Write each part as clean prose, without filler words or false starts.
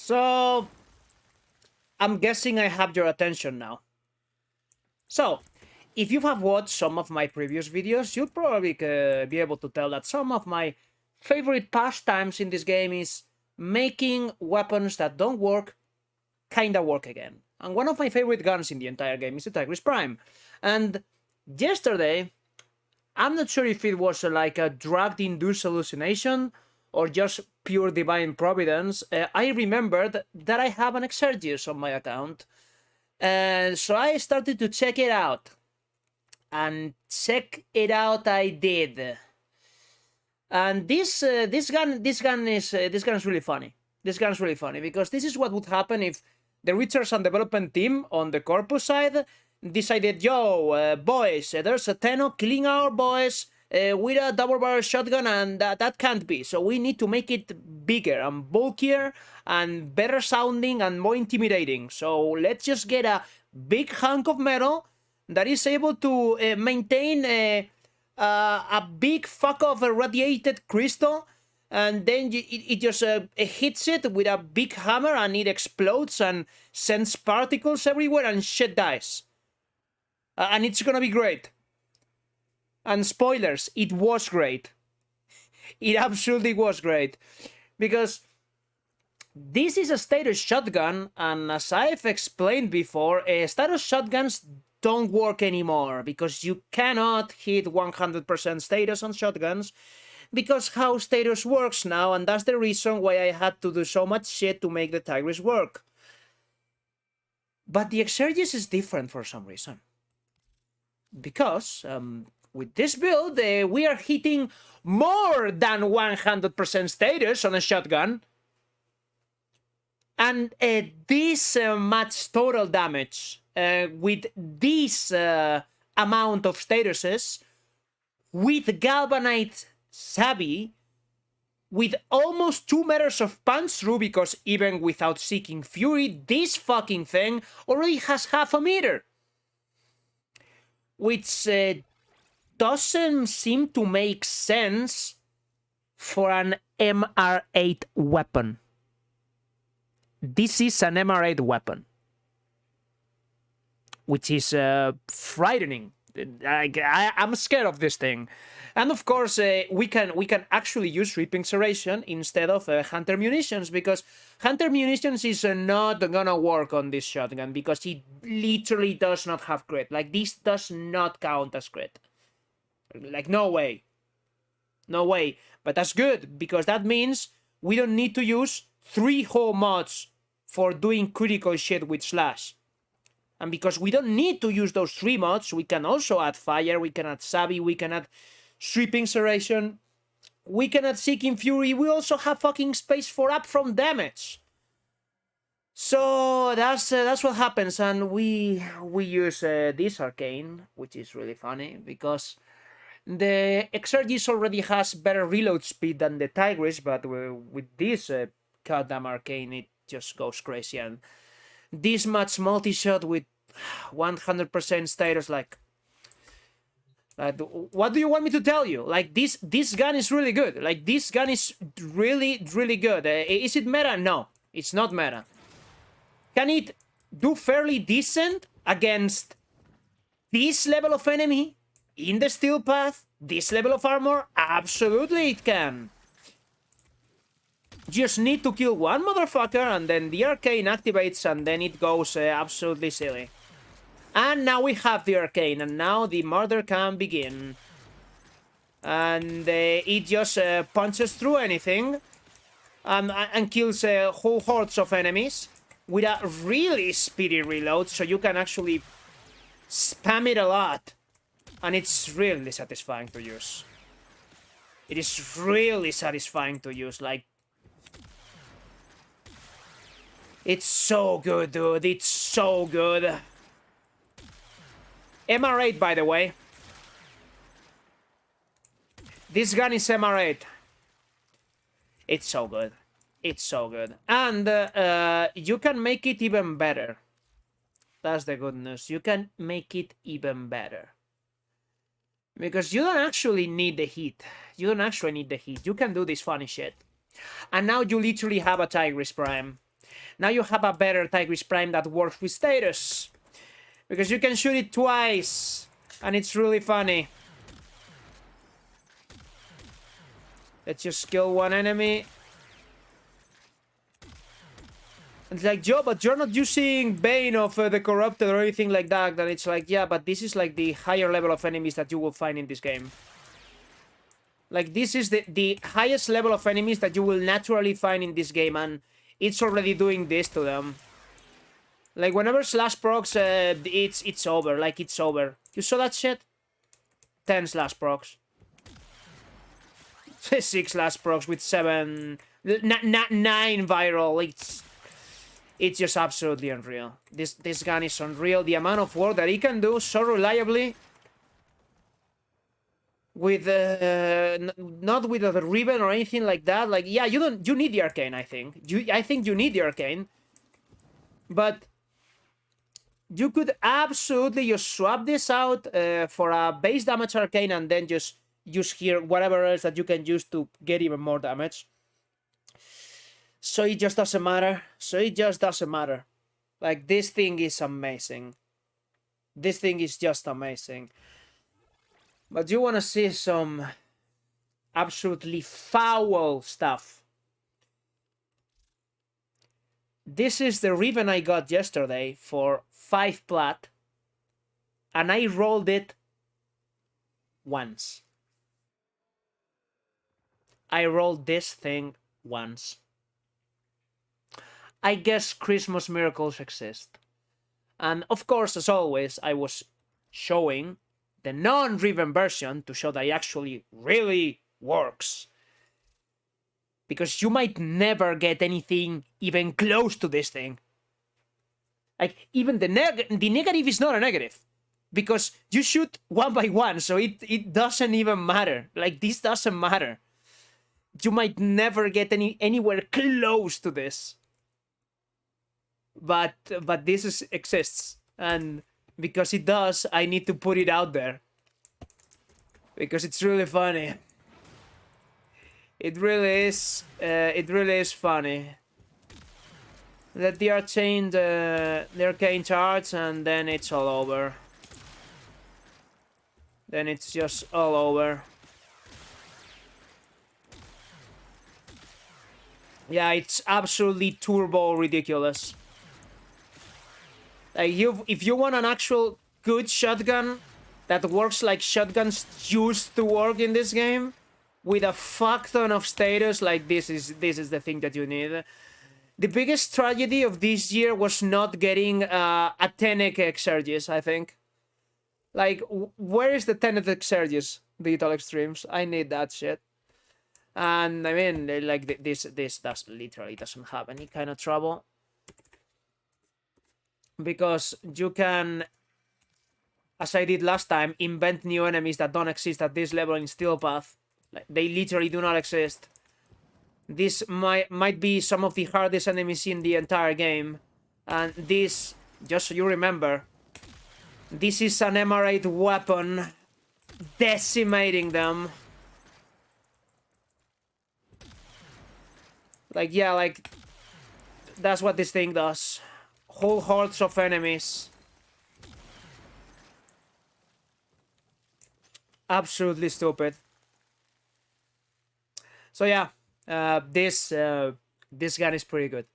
So, I'm guessing I have your attention now. So, if you have watched some of my previous videos, you'll probably be able to tell that some of my favorite pastimes in this game is making weapons that don't work kinda work again. And one of my favorite guns in the entire game is the Tigris Prime. And yesterday, I'm not sure if it was like a drug-induced hallucination or just pure divine providence. I remembered that I have an exergis on my account. And so I started to check it out. And check it out I did. And this gun is really funny. This gun's really funny because this is what would happen if the research and development team on the Corpus side decided, yo, boys, there's a Tenno killing our boys with a double-barrel shotgun, and that can't be. So we need to make it bigger and bulkier and better sounding and more intimidating. So let's just get a big hunk of metal that is able to maintain a big fuck of a radiated crystal, and then it just hits it with a big hammer and it explodes and sends particles everywhere and shit dies. And it's gonna be great. And spoilers, it was great. It absolutely was great. Because this is a status shotgun, and as I've explained before, status shotguns don't work anymore because you cannot hit 100% status on shotguns because how status works now, and that's the reason why I had to do so much shit to make the Tigris work. But the exergis is different for some reason. Because with this build, we are hitting more than 100% status on a shotgun. And this much total damage with this amount of statuses, with galvanized savvy, with almost 2 meters of punch through, because even without seeking fury, this fucking thing already has half a meter. Which doesn't seem to make sense for an MR8 weapon. This is an MR8 weapon, which is frightening. I'm scared of this thing. And of course, we can actually use Reaping Serration instead of Hunter Munitions, because Hunter Munitions is not gonna work on this shotgun because it literally does not have crit. Like, this does not count as crit. Like, no way. No way. But that's good, because that means we don't need to use 3 whole mods for doing critical shit with Slash. And because we don't need to use those 3 mods, we can also add Fire, we can add Savvy, we can add Sweeping Serration, we can add Seeking Fury, we also have fucking space for upfront damage. So that's what happens, and we use this Arcane, which is really funny, because the Exergis already has better reload speed than the Tigris, but with this goddamn Arcane, it just goes crazy, and this much multi-shot with 100% status, like, what do you want me to tell you? Like, this gun is really good. Like, this gun is really, really good. Is it meta? No, it's not meta. Can it do fairly decent against this level of enemy in the steel path, this level of armor? Absolutely it can. Just need to kill one motherfucker, and then the Arcane activates, and then it goes absolutely silly. And now we have the Arcane, and now the murder can begin. And it just punches through anything and kills whole hordes of enemies with a really speedy reload, so you can actually spam it a lot. And it's really satisfying to use. It is really satisfying to use, like... It's so good, dude. It's so good. MR8, by the way. This gun is MR8. It's so good. It's so good. And you can make it even better. That's the good news. You can make it even better. Because you don't actually need the heat. You don't actually need the heat. You can do this funny shit. And now you literally have a Tigris Prime. Now you have a better Tigris Prime that works with status. Because you can shoot it twice. And it's really funny. Let's just kill one enemy. It's like, Joe, but you're not using Bane of the Corrupted or anything like that. Then it's like, yeah, but this is like the higher level of enemies that you will find in this game. Like, this is the highest level of enemies that you will naturally find in this game. And it's already doing this to them. Like, whenever slash procs, it's over. Like, it's over. You saw that shit? 10 slash procs. 6 slash procs with 7... 9 viral. It's just absolutely unreal. This gun is unreal. The amount of work that it can do so reliably. With not with a ribbon or anything like that. Like, yeah, you need the arcane, I think. I think you need the arcane. But you could absolutely just swap this out for a base damage arcane and then just use here whatever else that you can use to get even more damage. So it just doesn't matter. So it just doesn't matter. Like, this thing is amazing. This thing is just amazing. But you want to see some absolutely foul stuff. This is the ribbon I got yesterday for 5 plat. And I rolled it once. I rolled this thing once. I guess Christmas miracles exist. And of course, as always, I was showing the non-ribbon version to show that it actually really works. Because you might never get anything even close to this thing. Like, even the negative is not a negative. Because you shoot one by one, so it doesn't even matter. Like, this doesn't matter. You might never get anywhere close to this. But this exists. And because it does, I need to put it out there. Because it's really funny. It really is funny. Let the arcane charge, and then it's all over. Then it's just all over. Yeah, it's absolutely turbo ridiculous. Like, if you want an actual good shotgun that works like shotguns used to work in this game, with a fuck ton of status, like, this is the thing that you need. The biggest tragedy of this year was not getting a 10x exergis, I think. Like, where is the 10x exergis, Digital Extremes? I need that shit. And I mean, like, this literally doesn't have any kind of trouble. Because you can, as I did last time, invent new enemies that don't exist at this level in Steel Path. Like, they literally do not exist. This might be some of the hardest enemies in the entire game. And this, just so you remember, this is an Emirate weapon decimating them. Like, yeah, like, that's what this thing does. Whole hordes of enemies. Absolutely stupid. So yeah, this gun is pretty good.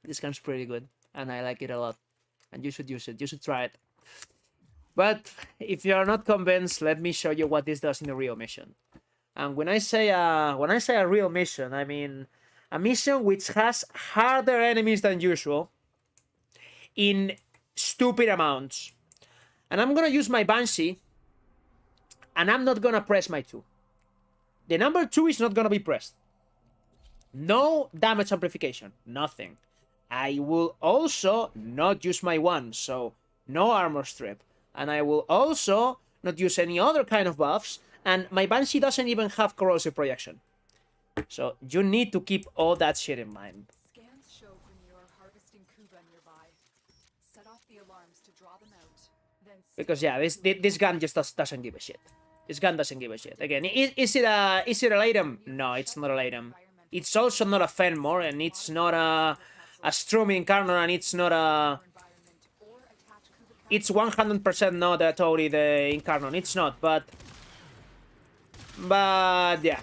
This gun's pretty good, and I like it a lot. And you should use it. You should try it. But if you are not convinced, let me show you what this does in a real mission. And when I say a real mission, I mean a mission which has harder enemies than usual in stupid amounts. And I'm gonna use my Banshee, and I'm not gonna press my 2. The number 2 is not gonna be pressed. No damage amplification, nothing. I will also not use my 1, so no armor strip. And I will also not use any other kind of buffs, and my Banshee doesn't even have corrosive projection. So you need to keep all that shit in mind. Scans show when you are harvesting Kuba nearby. Set off the alarms to draw them out. Then Because yeah, this gun just doesn't give a shit. This gun doesn't give a shit. Again, is it an item? No, it's not an item. It's also not a Fenmore, and it's not a a Strum Incarnate, and it's not a... environment or attach Kuba It's 100% not a Tori the Incarnate. It's not, but... But, yeah.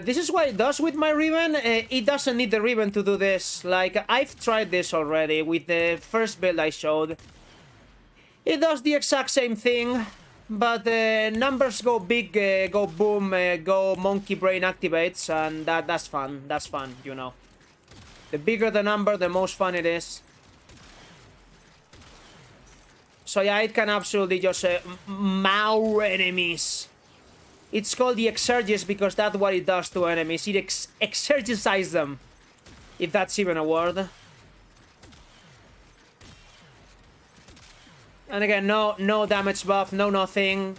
This is what it does with my ribbon. It doesn't need the ribbon to do this. Like, I've tried this already with the first build I showed. It does the exact same thing, but the numbers go big, go boom, go monkey brain activates, and that's fun. That's fun, you know. The bigger the number, the most fun it is. So yeah, it can absolutely just maul enemies. It's called the exergis because that's what it does to enemies. It exergisizes them, if that's even a word. And again, no damage buff, no nothing.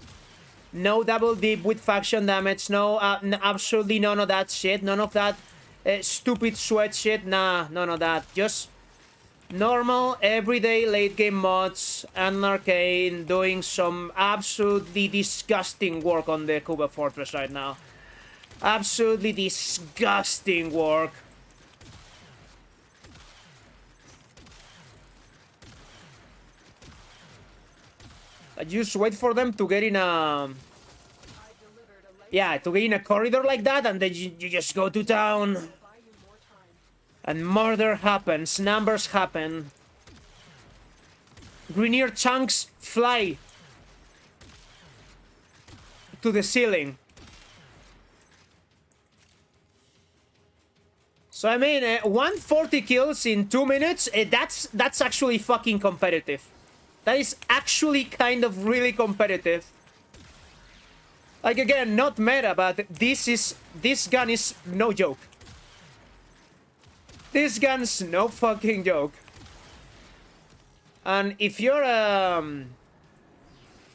No double dip with faction damage, no, absolutely none of that shit. None of that stupid sweat shit, nah, none of that. Just normal, everyday late game mods and Arcane doing some absolutely disgusting work on the Kuba Fortress right now. Absolutely disgusting work. I just wait for them to get in a... Yeah, to get in a corridor like that, and then you just go to town. And murder happens, numbers happen. Grenier chunks fly to the ceiling. So I mean, 140 kills in 2 minutes, that's actually fucking competitive. That is actually kind of really competitive. Like again, not meta, but this gun is no joke. This gun's no fucking joke. And if you're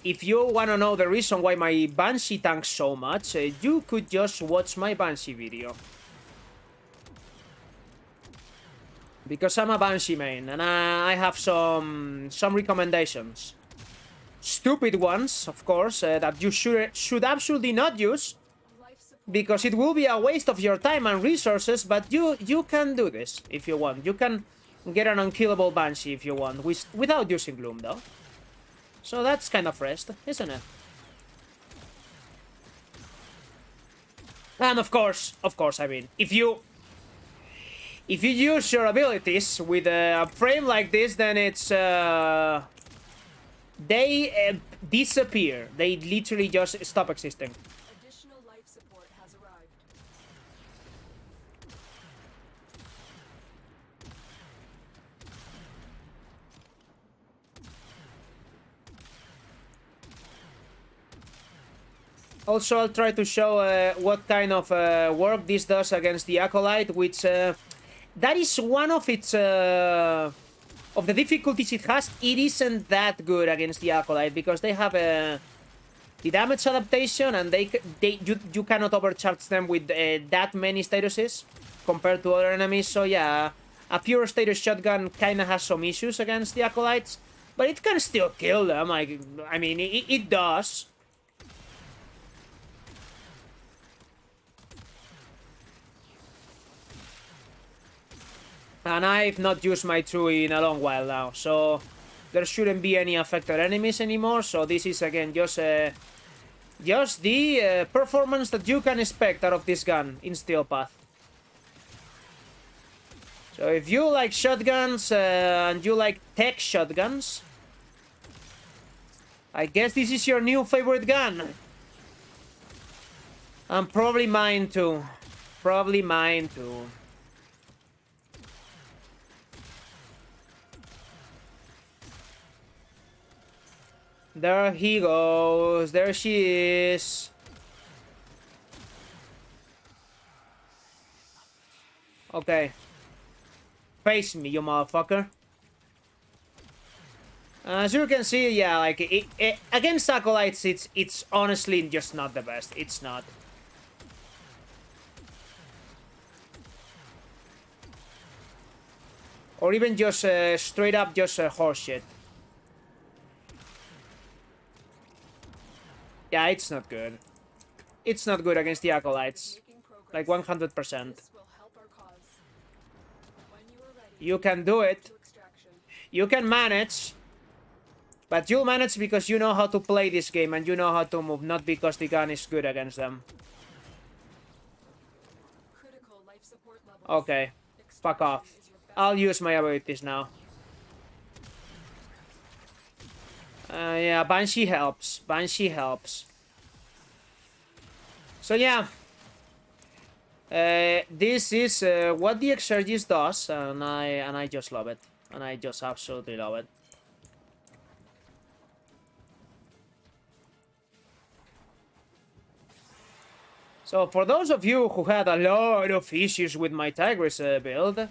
if you wanna know the reason why my Banshee tanks so much, you could just watch my Banshee video. Because I'm a Banshee main, and I have some recommendations. Stupid ones, of course, that you should absolutely not use. Because it will be a waste of your time and resources, but you can do this if you want. You can get an unkillable Banshee if you want, without using Gloom, though. So that's kind of rest, isn't it? And of course, I mean, if you use your abilities with a frame like this, then it's they disappear. They literally just stop existing. Additional life support has arrived. Also, I'll try to show what kind of work this does against the Acolyte, which that is one of its of the difficulties it has. It isn't that good against the Acolyte because they have the damage adaptation, and you cannot overcharge them with that many statuses compared to other enemies. So yeah, a pure status shotgun kind of has some issues against the Acolytes, but it can still kill them. I mean, it does. And I've not used my True in a long while now, so there shouldn't be any affected enemies anymore. So this is again just the performance that you can expect out of this gun in Steel Path. So if you like shotguns and you like tech shotguns, I guess this is your new favorite gun. And probably mine too. Probably mine too. There he goes. There she is. Okay. Face me, you motherfucker. As you can see, yeah, like, against Acolytes, it's honestly just not the best. It's not. Or even just straight up just horseshit. Yeah, it's not good. it's not good against the acolytes. Making progress. Like 100%. This will help our cause. When you are ready, You can do it. to extraction. You can manage. But you'll manage because you know how to play this game and you know how to move, not because the gun is good against them. Critical life support levels. Okay. Fuck off. Extraction is your best I'll use my abilities now. Yeah, Banshee helps. Banshee helps. So yeah. This is what the exergis does, and I just love it. And I just absolutely love it. So for those of you who had a lot of issues with my Tigris build,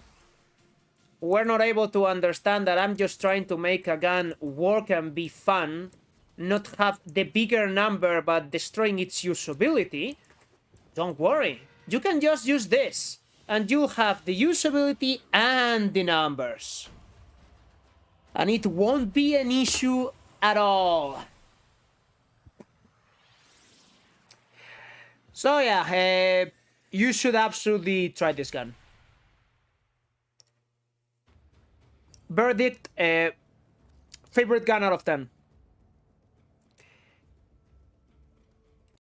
were not able to understand that I'm just trying to make a gun work and be fun, not have the bigger number but destroying its usability, don't worry. You can just use this, and you'll have the usability and the numbers. And it won't be an issue at all. So yeah, you should absolutely try this gun. Verdict, favorite gun out of 10.